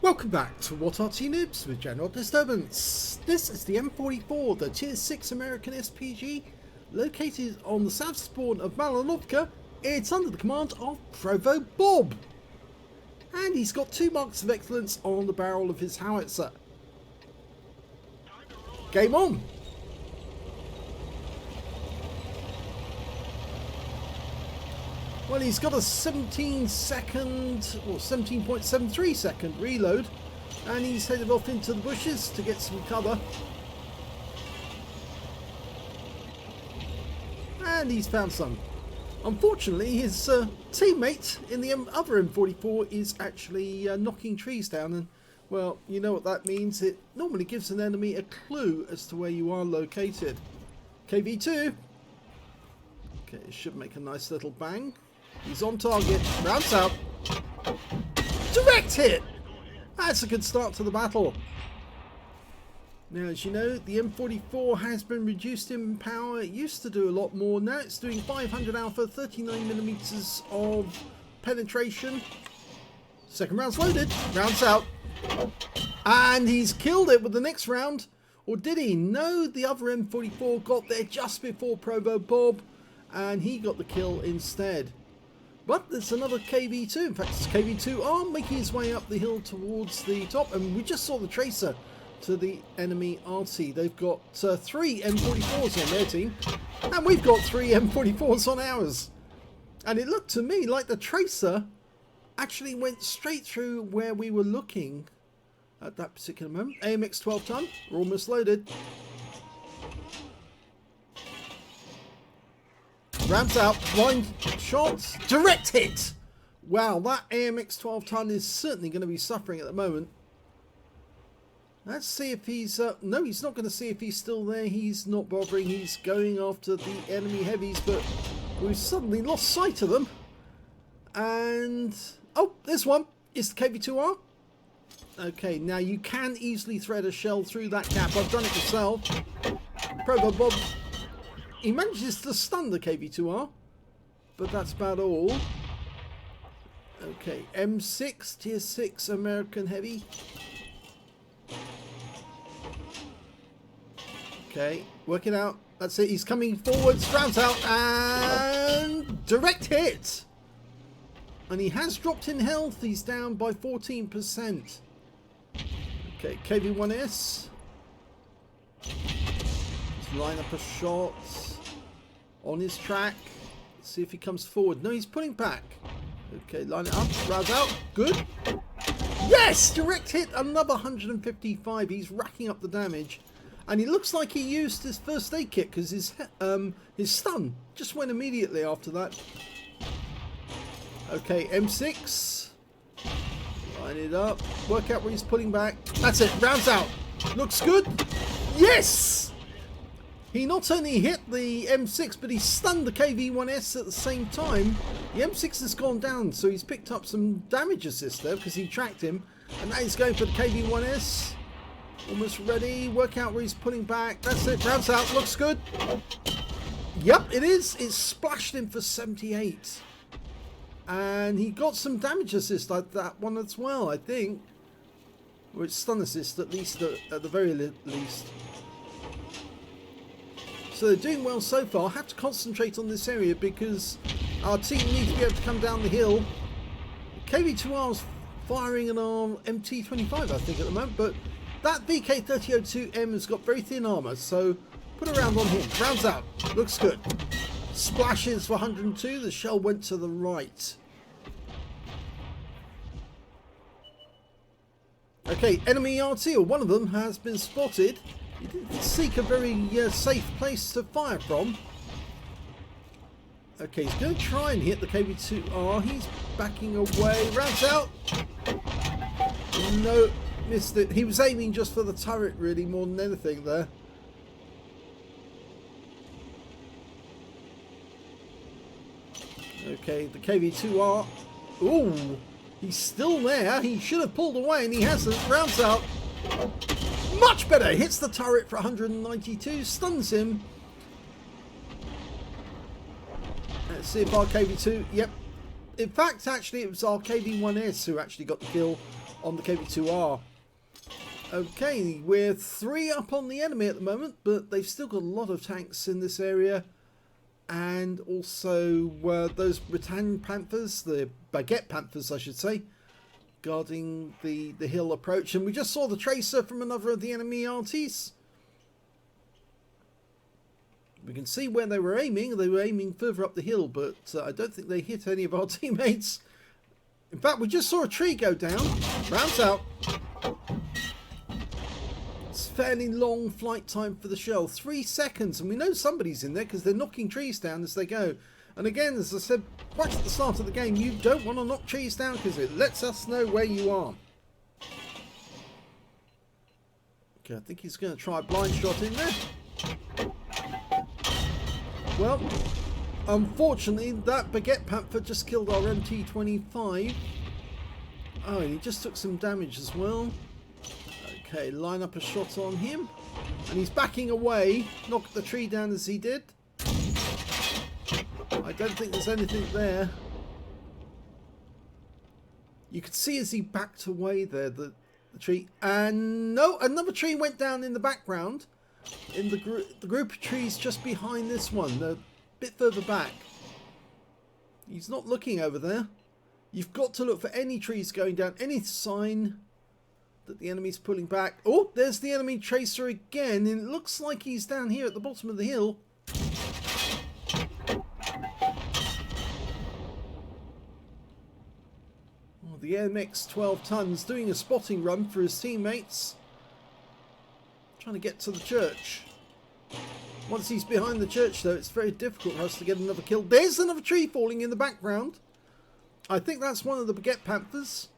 Welcome back to What Arty Noobs with General Disturbance. This is the M44, the Tier 6 American SPG, located on the south spawn of Malinovka. It's under the command of ProvoBob. And he's got 2 marks of excellence on the barrel of his howitzer. Game on! Well, he's got a 17 second, or 17.73 second reload, and he's headed off into the bushes to get some cover. And he's found some. Unfortunately, his teammate in the other M44 is actually knocking trees down, and well, you know what that means. It normally gives an enemy a clue as to where you are located. KV2. Okay, it should make a nice little bang. He's on target. Rounds out. Direct hit! That's a good start to the battle. Now, as you know, the M44 has been reduced in power. It used to do a lot more. Now it's doing 500 alpha, 39mm of penetration. Second round's loaded. Rounds out. And he's killed it with the next round. Or did he? No, the other M44 got there just before ProvoBob, and he got the kill instead. But there's another KV2, in fact it's KV2R making his way up the hill towards the top, and we just saw the tracer to the enemy Arty. They've got 3 M44s on their team, and we've got 3 M44s on ours. And it looked to me like the tracer actually went straight through where we were looking at that particular moment. AMX 12 ton, we're almost loaded. Ramps out, blind shots, direct hit! Wow, that AMX 12 ton is certainly going to be suffering at the moment. Let's see if he's... no, he's not going to see if he's still there. He's not bothering. He's going after the enemy heavies, but we've suddenly lost sight of them. And... oh, this one is the KV2R. Okay, now you can easily thread a shell through that gap. I've done it myself. ProvoBob... he manages to stun the KV2R, but that's about all. Okay, M6, Tier 6 American Heavy. Okay, work it out. That's it, he's coming forwards, rounds out, and direct hit! And he has dropped in health, he's down by 14%. Okay, KV1S. Let's line up a shot on his track. Let's see if he comes forward. No, he's pulling back. Okay, line it up. Rouse out. Good. Yes! Direct hit. Another 155. He's racking up the damage. And he looks like he used his first aid kit because his stun just went immediately after that. Okay, M6. Line it up. Work out where he's pulling back. That's it. Rounds out. Looks good. Yes! He not only hit the M6, but he stunned the KV1S at the same time. The M6 has gone down, so he's picked up some damage assist there because he tracked him. And now he's going for the KV1S. Almost ready. Work out where he's pulling back. That's it. Rounds out. Looks good. Yep, it is. It's splashed him for 78. And he got some damage assist like that one as well, I think. Or it's stun assist, at least, at the very least. So they're doing well so far. I have to concentrate on this area because our team needs to be able to come down the hill. KV2R is firing an MT25, I think, at the moment, but that VK3002M has got very thin armour, so put a round on him. Rounds out. Looks good. Splashes for 102. The shell went to the right. Okay, enemy Arty, or one of them, has been spotted. He didn't seek a very safe place to fire from. Okay, he's going to try and hit the KV2R. He's backing away. Rounds out. No, missed it. He was aiming just for the turret, really, more than anything there. Okay, the KV2R. Ooh, he's still there. He should have pulled away, and he hasn't. Rounds out. Much better. Hits the turret for 192. Stuns him. Let's see if our KV2... yep. In fact, actually, it was our KV1S who actually got the kill on the KV-2R. Okay, we're 3 up on the enemy at the moment, but they've still got a lot of tanks in this area. And also those Rattan Panthers, the Baguette Panthers I should say, guarding the hill approach. And we just saw the tracer from another of the enemy Artys. We can see where they were aiming. They were aiming further up the hill, but I don't think they hit any of our teammates. In fact, we just saw a tree go down. Rounds out. It's fairly long flight time for the shell. 3 seconds, and we know somebody's in there because they're knocking trees down as they go. And again, as I said right at the start of the game, you don't want to knock trees down because it lets us know where you are. Okay, I think he's going to try a blind shot in there. Well, unfortunately, that Baguette Panther just killed our MT-25. Oh, and he just took some damage as well. Okay, line up a shot on him. And he's backing away. Knocked the tree down as he did. I don't think there's anything there. You could see as he backed away there, the tree. And no, another tree went down in the background. In the group of trees just behind this one, a bit further back. He's not looking over there. You've got to look for any trees going down, any sign that the enemy's pulling back. Oh, there's the enemy tracer again, and it looks like he's down here at the bottom of the hill. Oh, the MX 12 tons doing a spotting run for his teammates. Trying to get to the church. Once he's behind the church though, it's very difficult for us to get another kill. There's another tree falling in the background. I think that's one of the Baguette Panthers.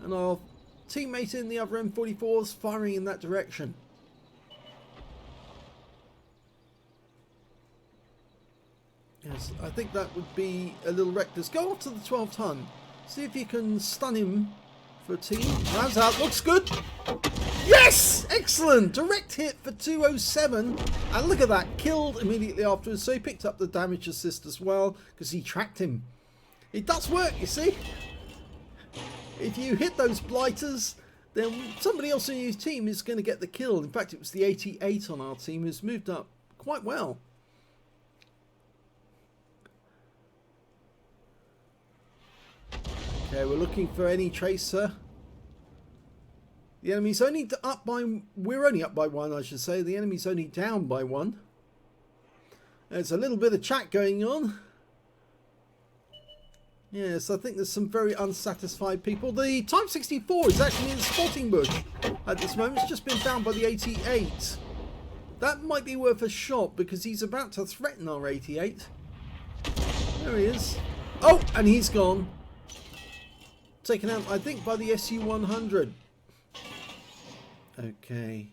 And our teammate in the other M44 is firing in that direction. Yes, I think that would be a little reckless. Go up to the 12 ton. See if you can stun him for a team. Rounds out, looks good. Yes! Excellent! Direct hit for 207. And look at that, killed immediately afterwards. So he picked up the damage assist as well because he tracked him. It does work, you see. If you hit those blighters, then somebody else in your team is going to get the kill. In fact, it was the 88 on our team who's moved up quite well. Okay, we're looking for any tracer. The enemy's only up by... We're only up by 1, I should say. The enemy's only down by 1. There's a little bit of chat going on. Yes, I think there's some very unsatisfied people. The Type 64 is actually in the spotting bush at this moment. It's just been found by the 88. That might be worth a shot because he's about to threaten our 88. There he is. Oh, and he's gone. Taken out, I think, by the SU-100. Okay.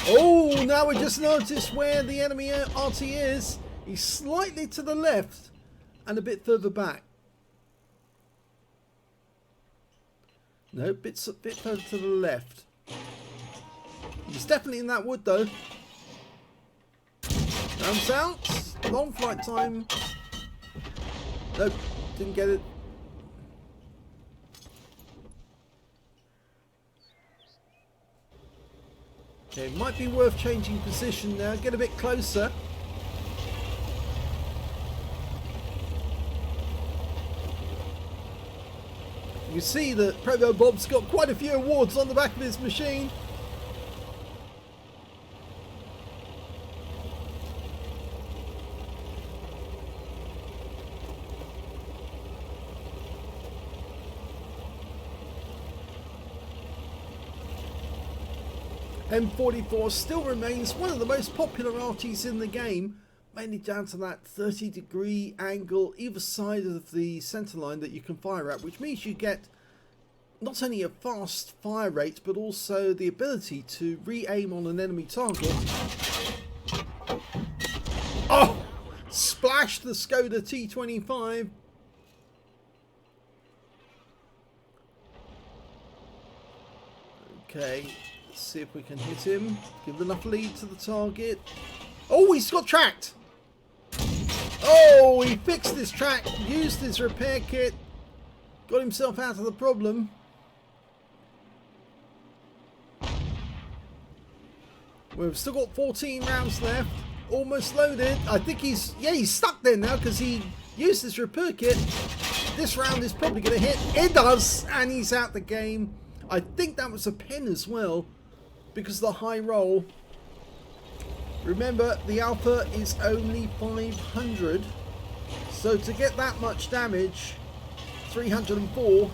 Oh, now we just noticed where the enemy Arty is. He's slightly to the left and a bit further back. No, bit further to the left. He's definitely in that wood though. Rounds out. Long flight time. Nope, didn't get it. Okay, might be worth changing position now. Get a bit closer. You see that ProvoBob's got quite a few awards on the back of his machine. M44 still remains one of the most popular Artys in the game, mainly down to that 30-degree angle either side of the centre line that you can fire at, which means you get not only a fast fire rate but also the ability to re-aim on an enemy target. Oh! Splashed the Skoda T25. Okay. Let's see if we can hit him. Give enough lead to the target. Oh, he's got tracked. Oh, he fixed his track. Used his repair kit. Got himself out of the problem. We've still got 14 rounds left. Almost loaded. I think he's stuck there now because he used his repair kit. This round is probably going to hit. It does, and he's out the game. I think that was a pen as well because of the high roll. Remember, the alpha is only 500. So to get that much damage, 304,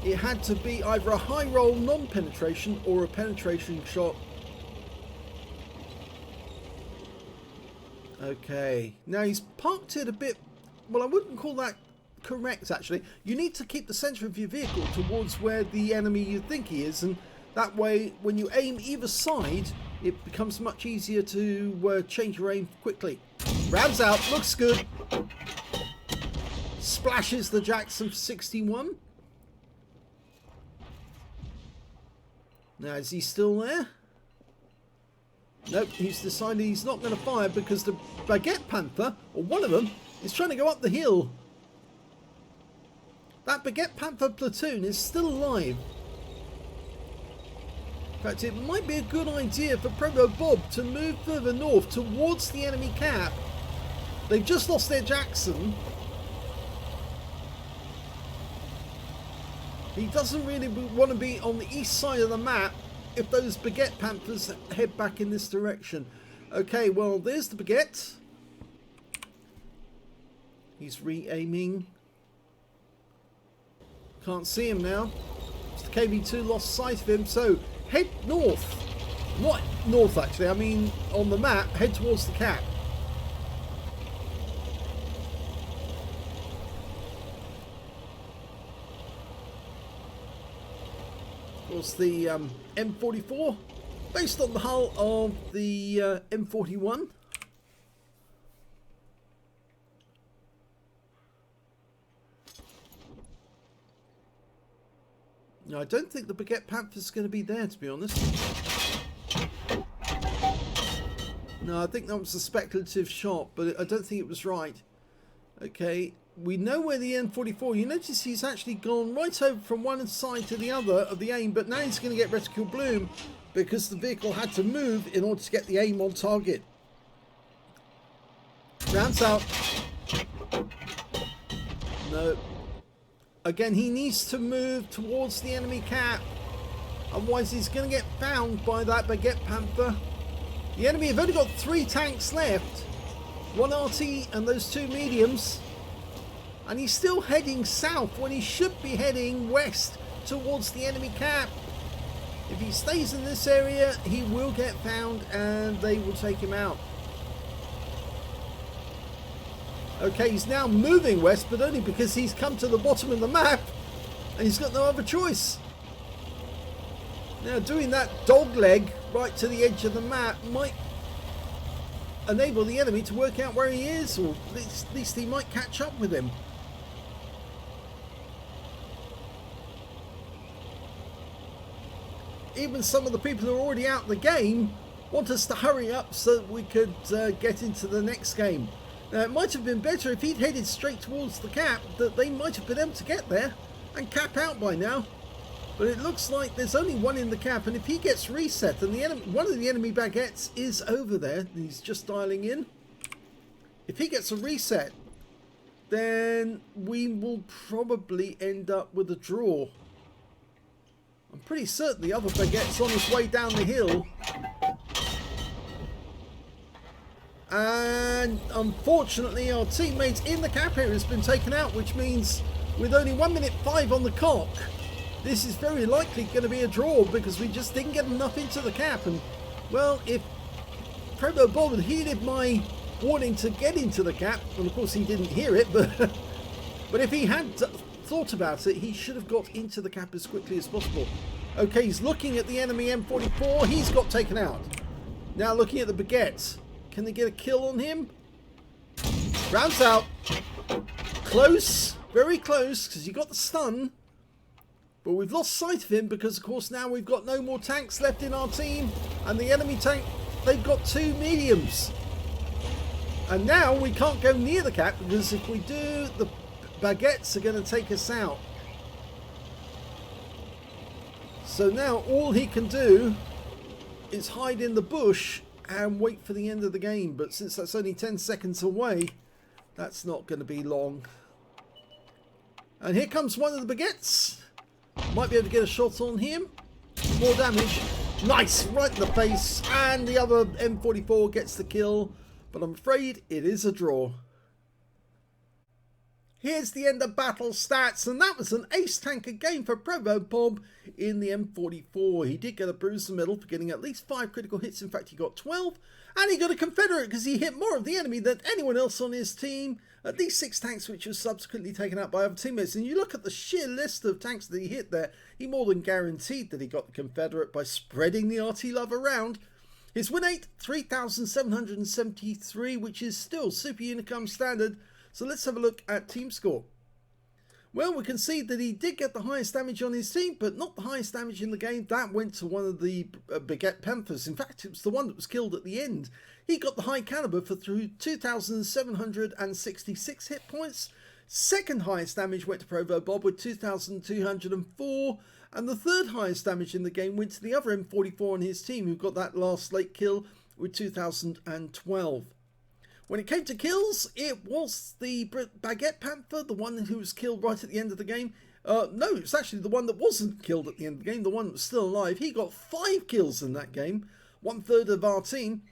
it had to be either a high roll non-penetration or a penetration shot. Okay, now he's parked it a bit, well, I wouldn't call that correct actually. You need to keep the center of your vehicle towards where the enemy you think he is, and that way when you aim either side it becomes much easier to change your aim quickly. Rounds out, looks good. Splashes the Jackson for 61. Now is he still there? Nope, he's decided he's not going to fire because the Baguette Panther, or one of them, is trying to go up the hill. That Baguette Panther platoon is still alive. In fact, it might be a good idea for ProvoBob to move further north towards the enemy cap. They've just lost their Jackson. He doesn't really want to be on the east side of the map if those Baguette Panthers head back in this direction. Okay, well, there's the Baguette. He's re-aiming. Can't see him now. Mr. KB2 lost sight of him, so head north. Not north, actually, I mean on the map, head towards the cap. Was the M44 based on the hull of the M41. No, I don't think the Baguette Panther is going to be there, to be honest. No, I think that was a speculative shot, but I don't think it was right. Okay. We know where the M44, you notice he's actually gone right over from one side to the other of the aim, but now he's going to get reticule bloom because the vehicle had to move in order to get the aim on target. Rounds out. No. Again, he needs to move towards the enemy cap. Otherwise, he's going to get found by that Baguette Panther. The enemy have only got 3 tanks left. 1 Arty and those 2 mediums. And he's still heading south when he should be heading west towards the enemy cap. If he stays in this area, he will get found and they will take him out. Okay, he's now moving west, but only because he's come to the bottom of the map and he's got no other choice. Now, doing that dog leg right to the edge of the map might enable the enemy to work out where he is, or at least he might catch up with him. Even some of the people who are already out of the game want us to hurry up so that we could get into the next game. Now, it might have been better if he'd headed straight towards the cap, that they might have been able to get there and cap out by now. But it looks like there's only one in the cap, and if he gets reset, and the one of the enemy baguettes is over there, he's just dialing in. If he gets a reset, then we will probably end up with a draw. I'm pretty certain the other baguette's on his way down the hill. And unfortunately our teammate in the cap area has been taken out, which means with only 1 minute 5 on the clock, this is very likely going to be a draw because we just didn't get enough into the cap. And well, if ProvoBob had heeded my warning to get into the cap, and of course he didn't hear it, but if he had thought about it, he should have got into the cap as quickly as possible. Okay, he's looking at the enemy M44. He's got taken out. Now looking at the baguette. Can they get a kill on him? Rounds out. Close. Very close, because he got the stun. But we've lost sight of him because, of course, now we've got no more tanks left in our team. And the enemy tank, they've got 2 mediums. And now we can't go near the cap because if we do, the baguettes are going to take us out. So now all he can do is hide in the bush and wait for the end of the game. But since that's only 10 seconds away, that's not going to be long. And here comes one of the baguettes. Might be able to get a shot on him. More damage. Nice, right in the face. And the other M44 gets the kill. But I'm afraid it is a draw. Here's the end of battle stats, and that was an ace tanker game for ProvoBob in the M44. He did get a bruise and medal for getting at least 5 critical hits. In fact, he got 12, and he got a Confederate because he hit more of the enemy than anyone else on his team. At least 6 tanks, which was subsequently taken out by other teammates. And you look at the sheer list of tanks that he hit there, he more than guaranteed that he got the Confederate by spreading the Arty love around. His win rate, 3,773, which is still super unicum standard. So let's have a look at team score. Well, we can see that he did get the highest damage on his team, but not the highest damage in the game. That went to one of the Baguette Panthers. In fact, it was the one that was killed at the end. He got the high caliber for 2,766 hit points. Second highest damage went to ProvoBob with 2,204. And the third highest damage in the game went to the other M44 on his team, who got that last late kill with 2,012. When it came to kills, it was the Baguette Panther, the one who was killed right at the end of the game. No, it was actually the one that wasn't killed at the end of the game, the one that was still alive. He got 5 kills in that game, 1/3 of our team.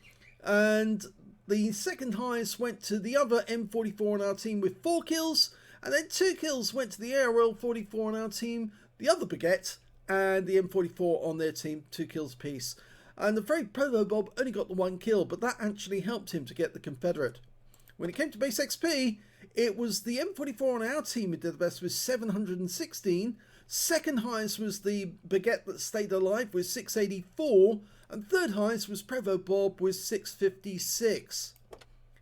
And the second highest went to the other M44 on our team with 4 kills. And then 2 kills went to the AR-44 on our team, the other Baguette, and the M44 on their team, 2 kills apiece. And I'm afraid ProvoBob only got the 1 kill, but that actually helped him to get the Confederate. When it came to base XP, it was the M44 on our team who did the best with 716. Second highest was the Baguette that stayed alive with 684. And third highest was ProvoBob with 656.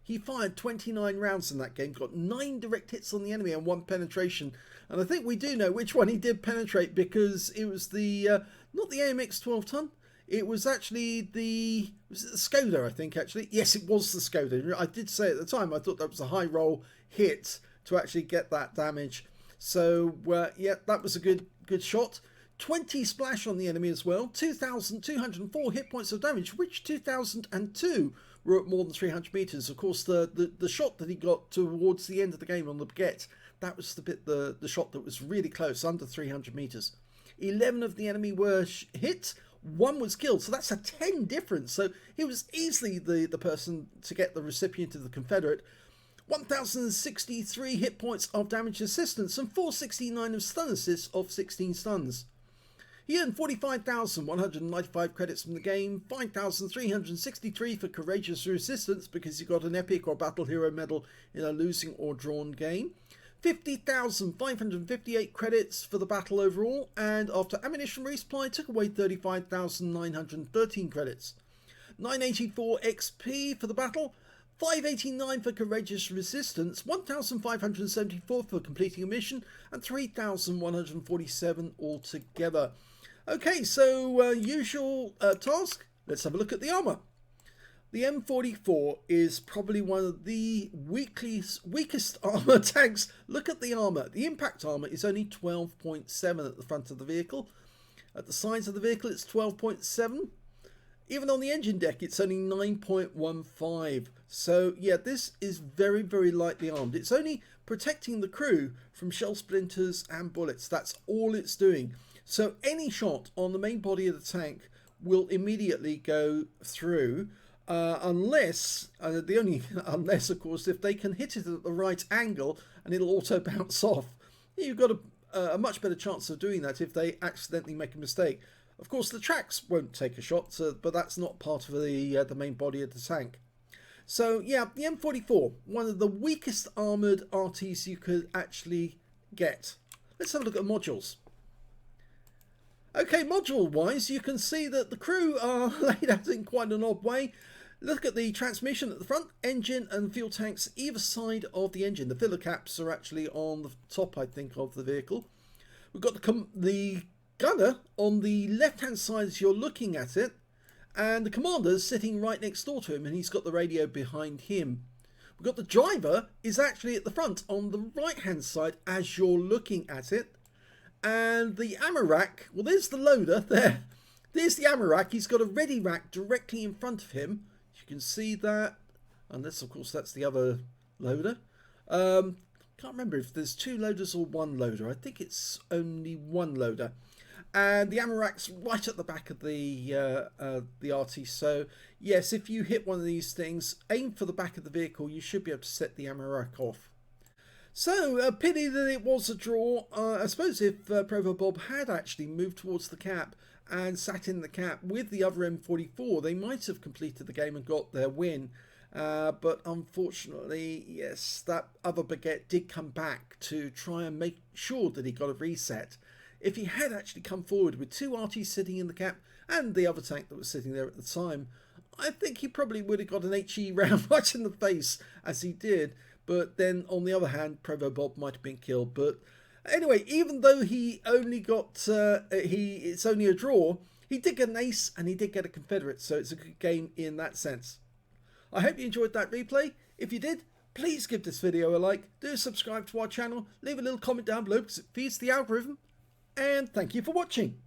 He fired 29 rounds in that game, got 9 direct hits on the enemy and 1 penetration. And I think we do know which one he did penetrate, because it was the, not the AMX 12-ton. It was actually the Skoda, I think, actually. Yes, it was the Skoda. I did say at the time, I thought that was a high roll hit to actually get that damage. So, yeah, that was a good shot. 20 splash on the enemy as well. 2,204 hit points of damage, which 2,002 were at more than 300 meters. Of course, the shot that he got towards the end of the game on the Baguette, that was the shot that was really close, under 300 meters. 11 of the enemy were hit. 1 was killed, so that's a 10 difference. So he was easily the person to get the recipient of the Confederate. 1,063 hit points of damage assistance and 469 of stun assists of 16 stuns. He earned 45,195 credits from the game, 5,363 for courageous resistance because he got an epic or battle hero medal in a losing or drawn game. 50,558 credits for the battle overall, and after ammunition resupply took away 35,913 credits. 984 XP for the battle, 589 for courageous resistance, 1,574 for completing a mission, and 3,147 altogether. Okay, so usual task, let's have a look at the armour. The M44 is probably one of the weakest armour tanks. Look at the armour. The impact armour is only 12.7 at the front of the vehicle. At the sides of the vehicle it's 12.7. Even on the engine deck it's only 9.15. So yeah, this is very, very lightly armed. It's only protecting the crew from shell splinters and bullets. That's all it's doing. So any shot on the main body of the tank will immediately go through. Unless of course, if they can hit it at the right angle and it'll auto bounce off. You've got a much better chance of doing that if they accidentally make a mistake. Of course, the tracks won't take a shot, but that's not part of the main body of the tank. So yeah, the M44, one of the weakest armoured Artys you could actually get. Let's have a look at modules. Okay, module-wise, you can see that the crew are laid out in quite an odd way. Look at the transmission at the front, engine and fuel tanks either side of the engine. The filler caps are actually on the top, I think, of the vehicle. We've got the gunner on the left-hand side as you're looking at it, and the commander's sitting right next door to him, and he's got the radio behind him. We've We've got the driver is actually at the front on the right hand side as you're looking at it. And the ammo rack, well, there's the loader there. There's the ammo rack. He's got a ready rack directly in front of him. You can see that. Unless, of course, that's the other loader. Can't remember if there's 2 loaders or 1 loader. I think it's only 1 loader. And the ammo rack's right at the back of the Arty. So, yes, if you hit one of these things, aim for the back of the vehicle, you should be able to set the ammo rack off. So, a pity that it was a draw. I suppose if ProvoBob had actually moved towards the cap and sat in the cap with the other M44, they might have completed the game and got their win. But unfortunately, yes, that other baguette did come back to try and make sure that he got a reset. If he had actually come forward with 2 Artys sitting in the cap and the other tank that was sitting there at the time, I think he probably would have got an HE round right in the face as he did. But then on the other hand, ProvoBob might have been killed. But anyway, even though he only got, it's only a draw, he did get an ace and he did get a Confederate. So it's a good game in that sense. I hope you enjoyed that replay. If you did, please give this video a like. Do subscribe to our channel. Leave a little comment down below because it feeds the algorithm. And thank you for watching.